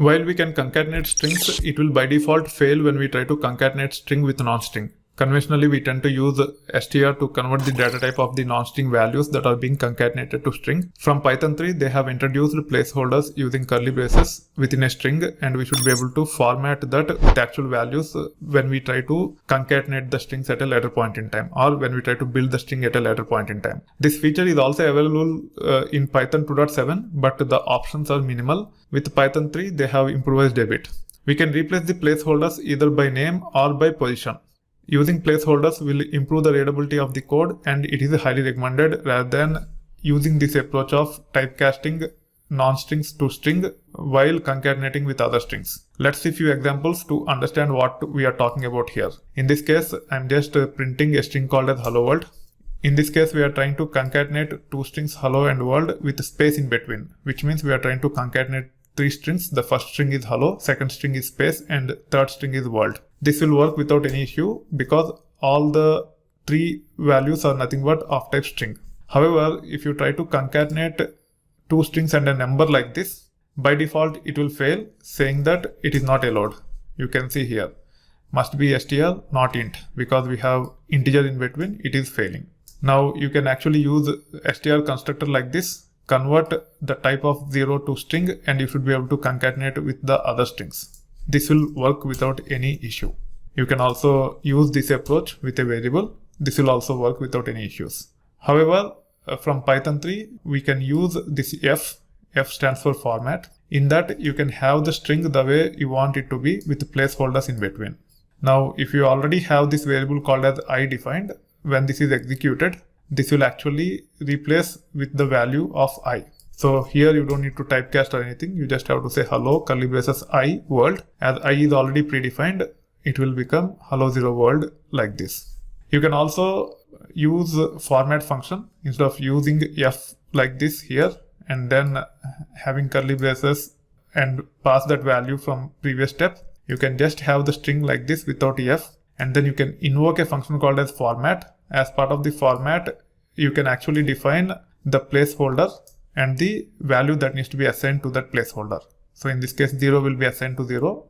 While we can concatenate strings, it will by default fail when we try to concatenate string with non-string. Conventionally, we tend to use str to convert the data type of the non-string values that are being concatenated to string. From Python 3, they have introduced placeholders using curly braces within a string, and we should be able to format that with actual values when we try to concatenate the strings at a later point in time, or when we try to build the string at a later point in time. This feature is also available in Python 2.7, but the options are minimal. With Python 3, they have improvised a bit. We can replace the placeholders either by name or by position. Using placeholders will improve the readability of the code, and it is highly recommended rather than using this approach of typecasting non-strings to string while concatenating with other strings. Let's see a few examples to understand what we are talking about here. In this case, I'm just printing a string called as hello world. In this case, we are trying to concatenate two strings hello and world with space in between, which means we are trying to concatenate three strings. The first string is hello, second string is space, and third string is world. This will work without any issue because all the three values are nothing but of type string. However, if you try to concatenate two strings and a number like this, by default it will fail, saying that it is not allowed. You can see here, must be str, not int, because we have integer in between, it is failing. Now you can actually use str constructor like this, convert the type of 0 to string, and you should be able to concatenate with the other strings. This will work without any issue. You can also use this approach with a variable. This will also work without any issues. However, from Python 3, we can use this F. F stands for format. In that, you can have the string the way you want it to be with placeholders in between. Now, if you already have this variable called as I defined, when this is executed, this will actually replace with the value of I. So here you don't need to typecast or anything. You just have to say hello curly braces I world. As I is already predefined, it will become hello 0 world like this. You can also use format function instead of using F like this here and then having curly braces and pass that value from previous step. You can just have the string like this without F, and then you can invoke a function called as format. As part of the format, you can actually define the placeholder and the value that needs to be assigned to that placeholder. So in this case, 0 will be assigned to 0.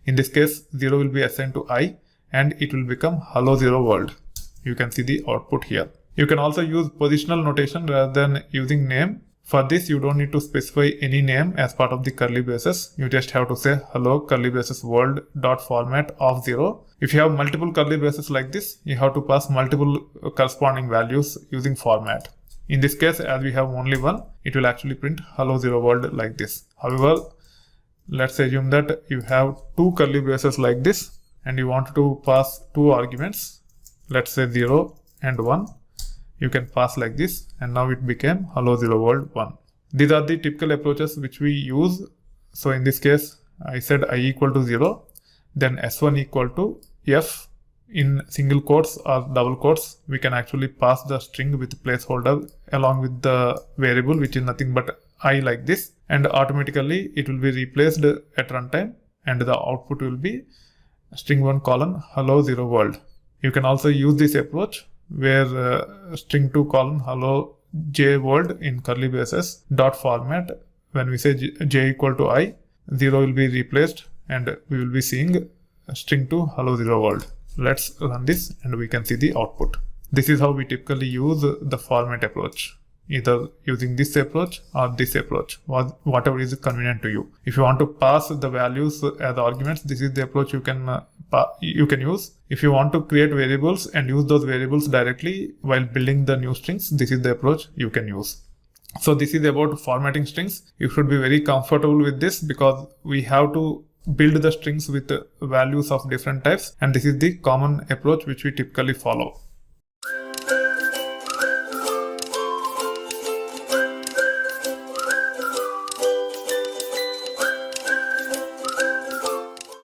In this case, 0 will be assigned to I, and it will become hello 0 world. You can see the output here. You can also use positional notation rather than using name. For this, you don't need to specify any name as part of the curly braces. You just have to say hello curly braces world dot format of 0. If you have multiple curly braces like this, you have to pass multiple corresponding values using format. In this case, as we have only one, it will actually print hello 0 world like this. However, let's assume that you have two curly braces like this and you want to pass two arguments. Let's say 0 and 1. You can pass like this, and now it became hello 0 world 1. These are the typical approaches which we use. So in this case, I said I equal to 0, then s1 equal to f. In single quotes or double quotes, we can actually pass the string with placeholder along with the variable, which is nothing but I like this, and automatically it will be replaced at runtime, and the output will be string 1 colon hello 0 world. You can also use this approach where string 2 colon hello j world in curly braces dot format. When we say j equal to I, 0 will be replaced, and we will be seeing string 2 hello 0 world. Let's run this and we can see the output. This is how we typically use the format approach, either using this approach or this approach, whatever is convenient to you. If you want to pass the values as arguments, this is the approach you can use. If you want to create variables and use those variables directly while building the new strings, this is the approach you can use. So this is about formatting strings. You should be very comfortable with this because we have to build the strings with values of different types, and this is the common approach which we typically follow.